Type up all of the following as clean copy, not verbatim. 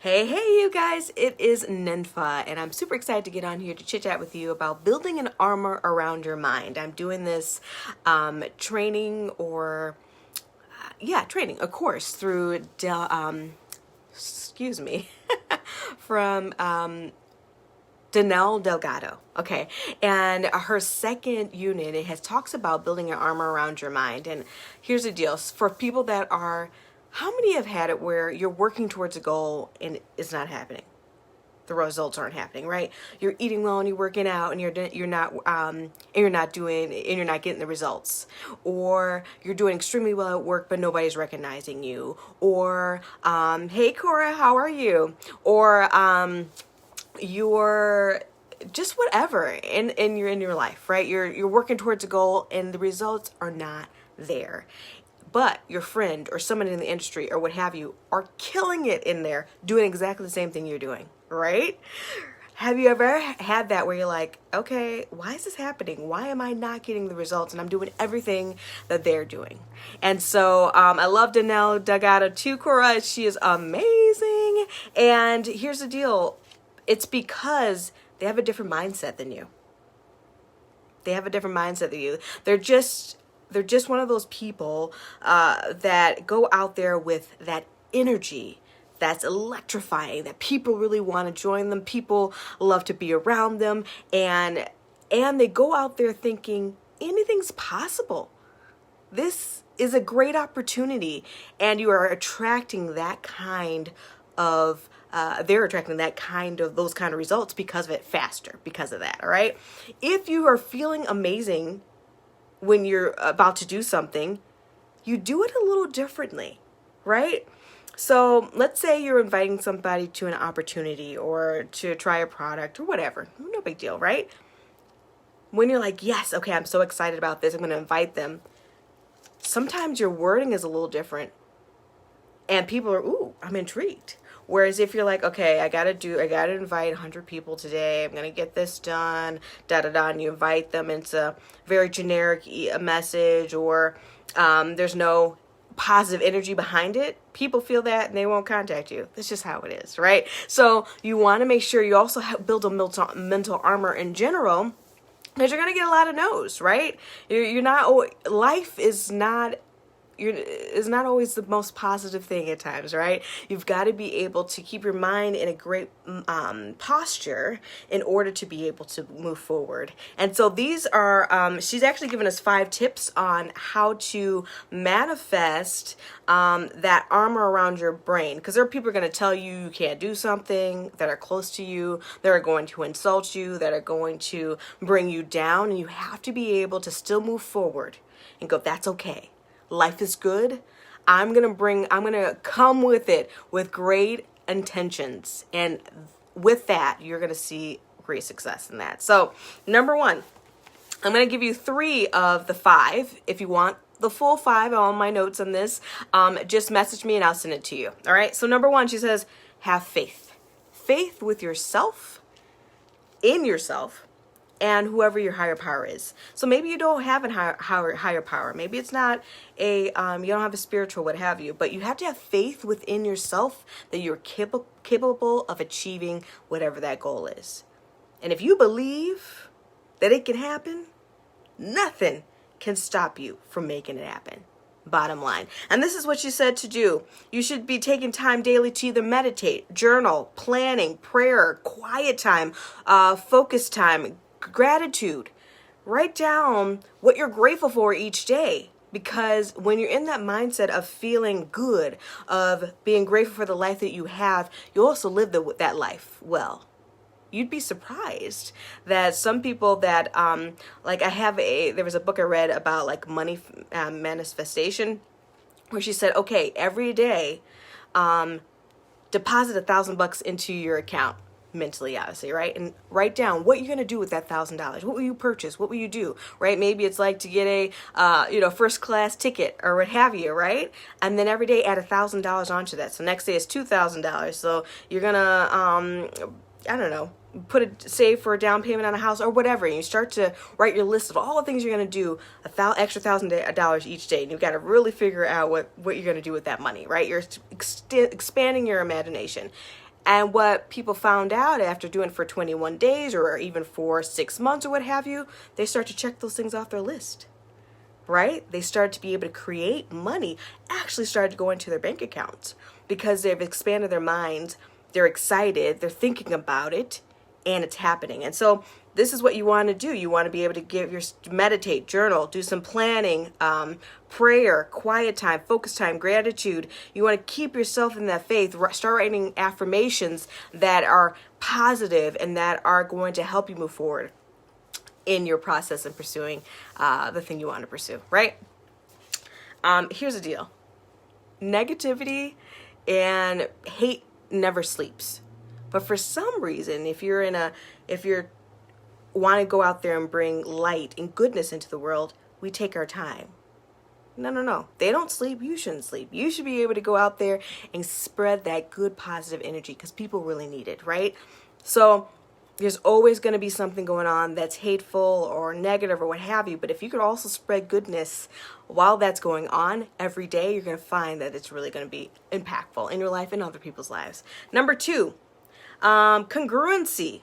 Hey, you guys, it is Ninfa, and I'm super excited to get on here to chit chat with you about building an armor around your mind. I'm doing this training training, a course through, excuse me, from Danelle Delgado. Okay. And her second unit, it has talks about building an armor around your mind. And here's the deal for people that are, how many have had it where you're working towards a goal and it's not happening? The results aren't happening, right? You're eating well and you're working out and you're not getting the results, or you're doing extremely well at work but nobody's recognizing you, or hey Cora, how are you? Or you're just whatever in your life, right? You're working towards a goal and the results are not there. But your friend or someone in the industry or what have you are killing it in there, doing exactly the same thing you're doing, right? Have you ever had that where you're like, okay, why is this happening? Why am I not getting the results? And I'm doing everything that they're doing. And so I love Danelle Delgado too, Cora. She is amazing. And here's the deal. It's because they have a different mindset than you. They have a different mindset than you. They're just one of those people that go out there with that energy that's electrifying, that people really want to join them. People love to be around them, and they go out there thinking anything's possible. This is a great opportunity, and you are attracting that kind of they're attracting those kind of results because of it faster, because of that. All right. If you are feeling amazing when you're about to do something, you do it a little differently, right? So let's say you're inviting somebody to an opportunity or to try a product or whatever. No big deal, right? When you're like, yes, okay, I'm so excited about this, I'm going to invite them. Sometimes your wording is a little different and people are, ooh, I'm intrigued. Whereas if you're like, okay, I gotta invite 100 people today, I'm gonna get this done, and you invite them, and it's a very generic message, or there's no positive energy behind it, people feel that and they won't contact you. That's just how it is, right? So you want to make sure you also build a mental armor in general, because you're gonna get a lot of no's, right? You're not, life is not always the most positive thing at times, right? You've got to be able to keep your mind in a great posture in order to be able to move forward. And so these are, she's actually given us 5 tips on how to manifest that armor around your brain. Because there are people who are going to tell you you can't do something, that are close to you, that are going to insult you, that are going to bring you down. And you have to be able to still move forward and go, that's okay. Life is good. I'm going to come with it with great intentions. And with that, you're going to see great success in that. So, number 1, I'm going to give you 3 of the 5. If you want the full 5, all my notes on this, just message me and I'll send it to you. All right. So number 1, she says, have faith. Faith with yourself, in yourself, and whoever your higher power is. So maybe you don't have a higher power. Maybe it's not you don't have a spiritual, what have you, but you have to have faith within yourself that you're capable of achieving whatever that goal is. And if you believe that it can happen, nothing can stop you from making it happen. Bottom line. And this is what you said to do. You should be taking time daily to either meditate, journal, planning, prayer, quiet time, focus time, gratitude. Write down what you're grateful for each day, because when you're in that mindset of feeling good, of being grateful for the life that you have, you also live that life well. You'd be surprised that some people that like there was a book I read about like money manifestation, where she said, okay, every day deposit $1,000 into your account. Mentally, obviously, right? And write down what you're going to do with that $1,000. What will you purchase? What will you do? Right? Maybe it's like to get a first class ticket or what have you, right? And then every day add $1,000 onto that. So next day is $2,000. So you're gonna I don't know, save for a down payment on a house or whatever. And you start to write your list of all the things you're going to do, extra $1,000 each day. And you've got to really figure out what you're going to do with that money, right? You're expanding your imagination. And what people found out after doing it for 21 days or even for 6 months or what have you, they start to check those things off their list, right? They start to be able to create money, actually started to go into their bank accounts because they've expanded their minds. They're excited. They're thinking about it, and it's happening. And so this is what you want to do. You want to be able to meditate, journal, do some planning, prayer, quiet time, focus time, gratitude. You want to keep yourself in that faith. Start writing affirmations that are positive and that are going to help you move forward in your process and pursuing the thing you want to pursue, right? Here's the deal. Negativity and hate never sleeps. But for some reason, if you're want to go out there and bring light and goodness into the world, we take our time. No. They don't sleep. You shouldn't sleep. You should be able to go out there and spread that good, positive energy because people really need it, right? So there's always going to be something going on that's hateful or negative or what have you. But if you could also spread goodness while that's going on every day, you're going to find that it's really going to be impactful in your life and other people's lives. Number 2, congruency.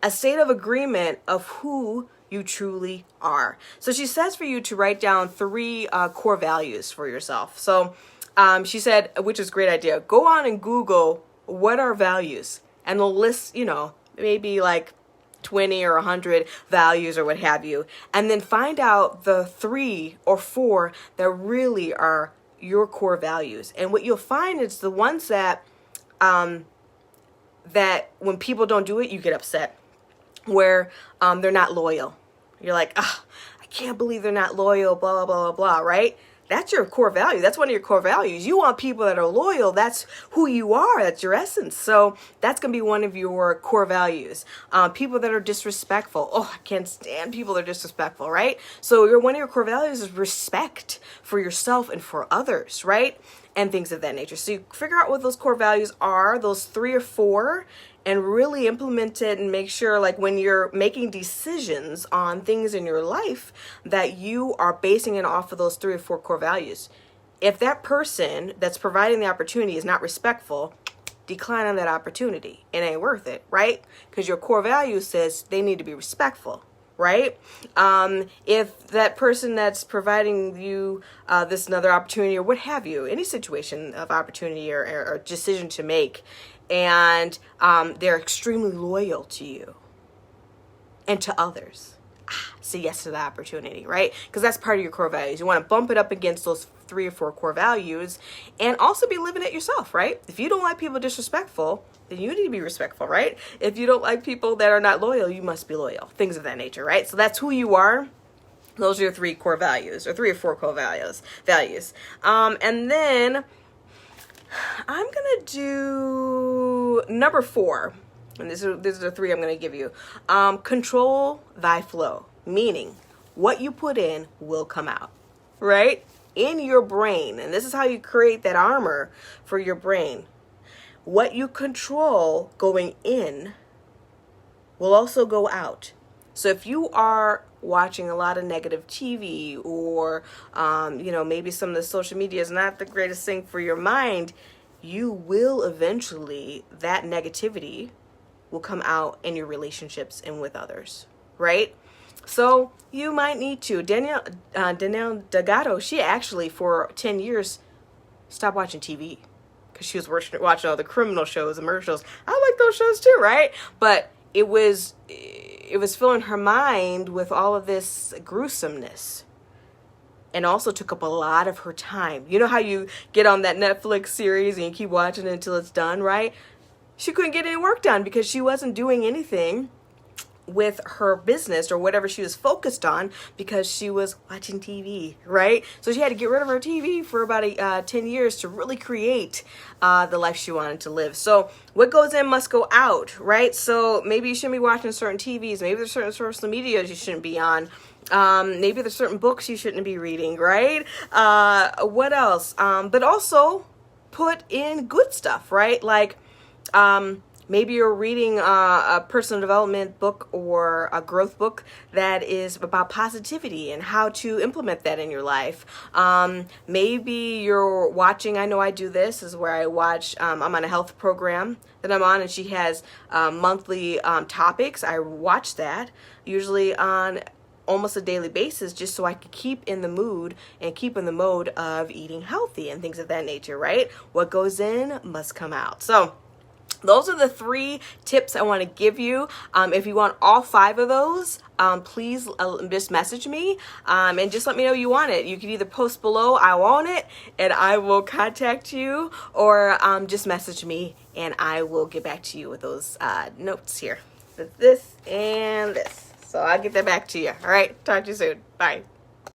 A state of agreement of who you truly are. So she says for you to write down 3 core values for yourself. So she said, which is a great idea, go on and Google what are values and they'll list, maybe like 20 or 100 values or what have you. And then find out the 3 or 4 that really are your core values. And what you'll find is the ones that when people don't do it, you get upset. Where they're not loyal. You're like, I can't believe they're not loyal, blah, blah, blah, blah, blah, right? That's your core value. That's one of your core values. You want people that are loyal. That's who you are. That's your essence. So that's going to be one of your core values. People that are disrespectful. I can't stand people that are disrespectful, right? So one of your core values is respect for yourself and for others, right? And things of that nature. So you figure out what those core values are, those 3 or 4, and really implement it and make sure, like, when you're making decisions on things in your life, that you are basing it off of those 3 or 4 core values. If that person that's providing the opportunity is not respectful, decline on that opportunity. It ain't worth it, right? Because your core value says they need to be respectful, right? If that person that's providing you this another opportunity or what have you, any situation of opportunity or decision to make, and they're extremely loyal to you and to others, say yes to the opportunity, right? Because that's part of your core values. You want to bump it up against those 3 or 4 core values and also be living it yourself, right? If you don't like people disrespectful, then you need to be respectful, right? If you don't like people that are not loyal, you must be loyal. Things of that nature, right? So that's who you are. Those are your 3 core values, or 3 or 4 core values. And then I'm going to do number 4. And these are the 3 I'm going to give you. Control thy flow, meaning what you put in will come out, right? In your brain. And this is how you create that armor for your brain. What you control going in will also go out. So if you are watching a lot of negative TV or, maybe some of the social media is not the greatest thing for your mind, you will eventually, that negativity will come out in your relationships and with others, right? So you might need to. Danielle Delgado, she actually for 10 years stopped watching TV because she was watching all the criminal shows and murder shows. I like those shows too, right? But it was filling her mind with all of this gruesomeness, and also took up a lot of her time. You know how you get on that Netflix series and you keep watching it until it's done, right? She couldn't get any work done because she wasn't doing anything with her business or whatever she was focused on because she was watching TV, right? So she had to get rid of her TV for about 10 years to really create the life she wanted to live. So what goes in must go out, right? So maybe you shouldn't be watching certain TVs. Maybe there's certain social media you shouldn't be on. Maybe there's certain books you shouldn't be reading, right? What else? But also put in good stuff, right? Like Maybe you're reading a personal development book or a growth book that is about positivity and how to implement that in your life. Maybe you're watching, I know I do this, is where I watch, I'm on a health program that I'm on, and she has monthly topics. I watch that usually on almost a daily basis, just so I could keep in the mood and keep in the mode of eating healthy and things of that nature, right? What goes in must come out. So those are the 3 tips I want to give you. If you want all 5 of those, please just message me and just let me know you want it. You can either post below, I want it, and I will contact you, or just message me and I will get back to you with those notes here. This and this. So I'll get that back to you. All right. Talk to you soon. Bye.